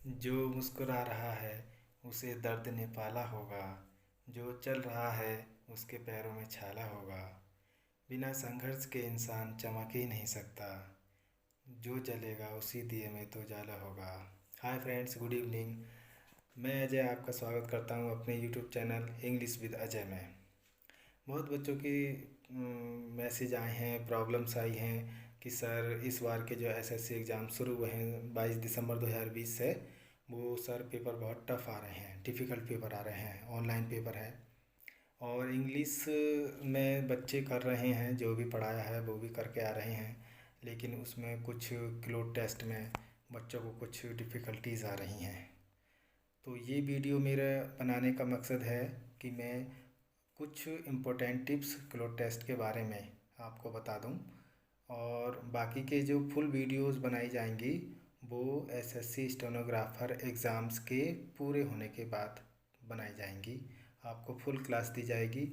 जो मुस्कुरा रहा है उसे दर्द ने पाला होगा। जो चल रहा है उसके पैरों में छाला होगा। बिना संघर्ष के इंसान चमक ही नहीं सकता। जो जलेगा उसी दिए में तो जाला होगा। Hi friends, good evening. मैं अजय आपका स्वागत करता हूं अपने YouTube channel English with Ajay में। बहुत बच्चों की मैसेज आए हैं, प्रॉब्लम्स आई हैं कि सर इस बार के जो एसएससी एग्ज़ाम शुरू हुए हैं 22 दिसंबर 2020 से, वो सर पेपर बहुत टफ़ आ रहे हैं, डिफ़िकल्ट पेपर आ रहे हैं, ऑनलाइन पेपर है। और इंग्लिश में बच्चे कर रहे हैं, जो भी पढ़ाया है वो भी करके आ रहे हैं, लेकिन उसमें कुछ क्लोज टेस्ट में बच्चों को कुछ डिफ़िकल्टीज़ आ रही हैं। तो ये वीडियो मेरा बनाने का मकसद है कि मैं कुछ इम्पोर्टेंट टिप्स क्लोज टेस्ट के बारे में आपको बता दूं, और बाकी के जो फुल वीडियोस बनाई जाएंगी वो एसएससी स्टेनोग्राफर एग्ज़ाम्स के पूरे होने के बाद बनाई जाएंगी। आपको फुल क्लास दी जाएगी।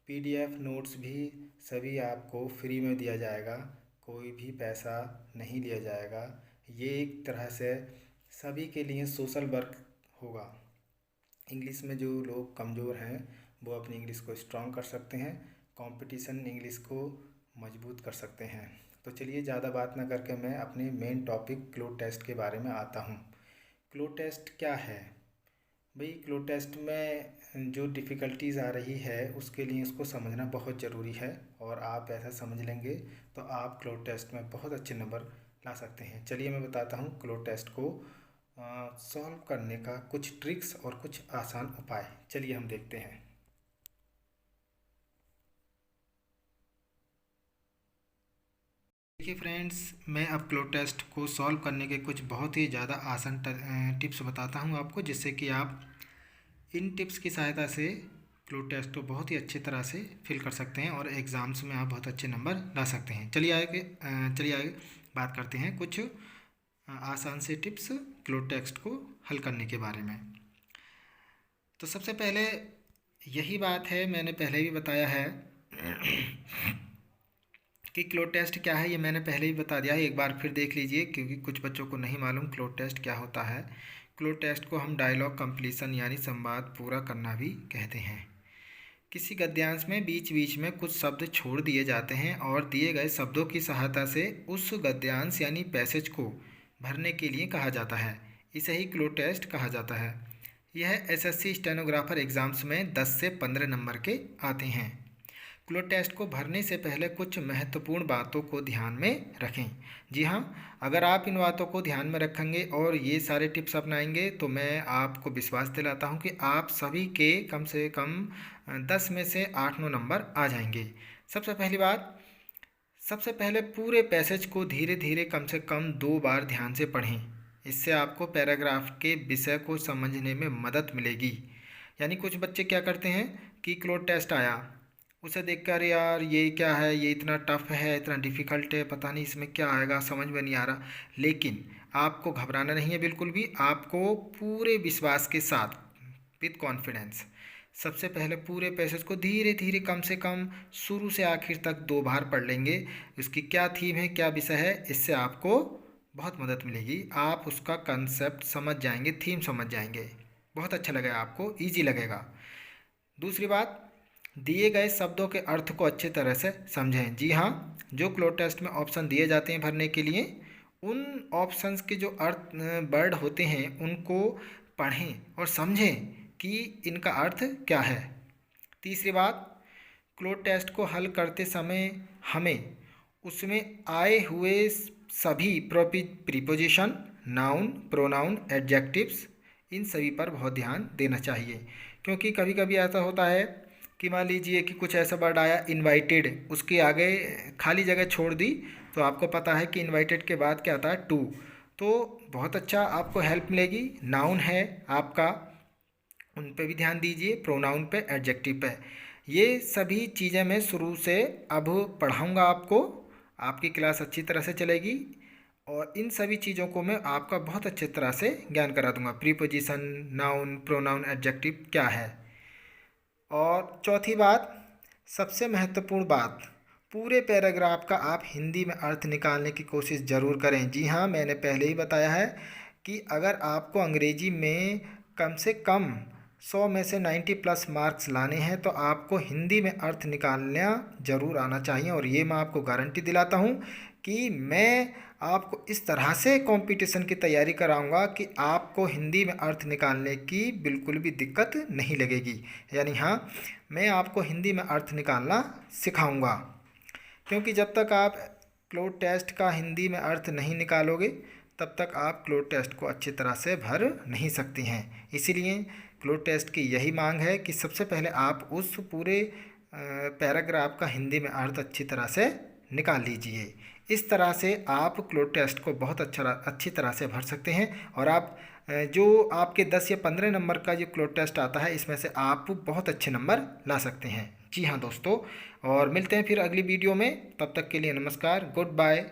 पीडीएफ नोट्स भी सभी आपको फ्री में दिया जाएगा, कोई भी पैसा नहीं लिया जाएगा। ये एक तरह से सभी के लिए सोशल वर्क होगा। इंग्लिश में जो लोग कमज़ोर हैं वो अपनी इंग्लिश को स्ट्रॉन्ग कर सकते हैं, कंपटीशन इंग्लिश को मजबूत कर सकते हैं। तो चलिए ज़्यादा बात ना करके मैं अपने मेन टॉपिक क्लोज टेस्ट के बारे में आता हूँ। क्लोज टेस्ट क्या है भाई? क्लोज टेस्ट में जो डिफ़िकल्टीज़ आ रही है उसके लिए इसको समझना बहुत ज़रूरी है, और आप ऐसा समझ लेंगे तो आप क्लोज टेस्ट में बहुत अच्छे नंबर ला सकते हैं। चलिए मैं बताता हूँ क्लोज टेस्ट को सॉल्व करने का कुछ ट्रिक्स और कुछ आसान उपाय। चलिए हम देखते हैं। देखिए फ्रेंड्स, मैं अब क्लोज टेस्ट को सॉल्व करने के कुछ बहुत ही ज़्यादा आसान टिप्स बताता हूं आपको, जिससे कि आप इन टिप्स की सहायता से क्लोज टेस्ट को बहुत ही अच्छी तरह से फिल कर सकते हैं और एग्ज़ाम्स में आप बहुत अच्छे नंबर ला सकते हैं। चलिए आगे बात करते हैं कुछ आसान से टिप्स क्लोज टेस्ट को हल करने के बारे में। तो सबसे पहले यही बात है, मैंने पहले भी बताया है कि क्लोज टेस्ट क्या है। ये मैंने पहले ही बता दिया है, एक बार फिर देख लीजिए क्योंकि कुछ बच्चों को नहीं मालूम क्लोज टेस्ट क्या होता है। क्लोज टेस्ट को हम डायलॉग कंप्लीशन यानी संवाद पूरा करना भी कहते हैं। किसी गद्यांश में बीच बीच में कुछ शब्द छोड़ दिए जाते हैं और दिए गए शब्दों की सहायता से उस गद्यांश यानी पैसेज को भरने के लिए कहा जाता है। इसे ही क्लोज टेस्ट कहा जाता है। यह एसएससी स्टेनोग्राफर एग्ज़ाम्स में 10 से 15 नंबर के आते हैं। क्लोज टेस्ट को भरने से पहले कुछ महत्वपूर्ण बातों को ध्यान में रखें। जी हाँ, अगर आप इन बातों को ध्यान में रखेंगे और ये सारे टिप्स अपनाएंगे तो मैं आपको विश्वास दिलाता हूँ कि आप सभी के कम से कम 10 में से 8-9 नंबर आ जाएंगे। सबसे पहली बात, सबसे पहले पूरे पैसेज को धीरे धीरे कम से कम 2 बार ध्यान से पढ़ें। इससे आपको पैराग्राफ के विषय को समझने में मदद मिलेगी। यानी कुछ बच्चे क्या करते हैं कि क्लोज टेस्ट आया, उसे देखकर यार ये क्या है, ये इतना टफ है, इतना डिफ़िकल्ट है, पता नहीं इसमें क्या आएगा, समझ में नहीं आ रहा। लेकिन आपको घबराना नहीं है बिल्कुल भी। आपको पूरे विश्वास के साथ विद कॉन्फिडेंस सबसे पहले पूरे पैसेज को धीरे धीरे कम से कम शुरू से आखिर तक 2 बार पढ़ लेंगे। इसकी क्या थीम है, क्या विषय है, इससे आपको बहुत मदद मिलेगी। आप उसका कंसेप्ट समझ जाएंगे, थीम समझ जाएंगे, बहुत अच्छा लगेगा आपको, ईजी लगेगा। दूसरी बात, दिए गए शब्दों के अर्थ को अच्छी तरह से समझें। जी हाँ, जो क्लोज टेस्ट में ऑप्शन दिए जाते हैं भरने के लिए, उन ऑप्शंस के जो अर्थ वर्ड होते हैं उनको पढ़ें और समझें कि इनका अर्थ क्या है। तीसरी बात, क्लोज टेस्ट को हल करते समय हमें उसमें आए हुए सभी प्रीपोजिशन, नाउन, प्रोनाउन, एडजेक्टिव्स, इन सभी पर बहुत ध्यान देना चाहिए। क्योंकि कभी कभी ऐसा होता है कि मान लीजिए कि कुछ ऐसा वर्ड आया इनवाइटेड, उसके आगे खाली जगह छोड़ दी, तो आपको पता है कि इनवाइटेड के बाद क्या आता है, टू। तो बहुत अच्छा आपको हेल्प मिलेगी। नाउन है आपका, उन पे भी ध्यान दीजिए, प्रोनाउन पे, एडजेक्टिव पे। ये सभी चीज़ें मैं शुरू से अब पढ़ाऊँगा आपको, आपकी क्लास अच्छी तरह से चलेगी और इन सभी चीज़ों को मैं आपका बहुत अच्छे तरह से ज्ञान करा दूँगा। प्रीपोजिशन, नाउन, प्रोनाउन, एडजेक्टिव क्या है। और चौथी बात, सबसे महत्वपूर्ण बात, पूरे पैराग्राफ का आप हिंदी में अर्थ निकालने की कोशिश ज़रूर करें। जी हाँ, मैंने पहले ही बताया है कि अगर आपको अंग्रेजी में कम से कम 100 में से 90 प्लस मार्क्स लाने हैं तो आपको हिंदी में अर्थ निकालना ज़रूर आना चाहिए। और ये मैं आपको गारंटी दिलाता हूँ कि मैं आपको इस तरह से कंपटीशन की तैयारी कराऊंगा कि आपको हिंदी में अर्थ निकालने की बिल्कुल भी दिक्कत नहीं लगेगी। यानी हाँ, मैं आपको हिंदी में अर्थ निकालना सिखाऊंगा, क्योंकि जब तक आप क्लोड टेस्ट का हिंदी में अर्थ नहीं निकालोगे तब तक आप क्लोड टेस्ट को अच्छी तरह से भर नहीं सकती हैं। इसीलिए क्लोड टेस्ट की यही मांग है कि सबसे पहले आप उस पूरे पैराग्राफ का हिंदी में अर्थ अच्छी तरह से निकाल लीजिए। इस तरह से आप क्लोड टेस्ट को बहुत अच्छी तरह से भर सकते हैं और आप जो आपके 10 या 15 नंबर का जो क्लोड टेस्ट आता है इसमें से आप बहुत अच्छे नंबर ला सकते हैं। जी हाँ दोस्तों, और मिलते हैं फिर अगली वीडियो में। तब तक के लिए नमस्कार, गुड बाय।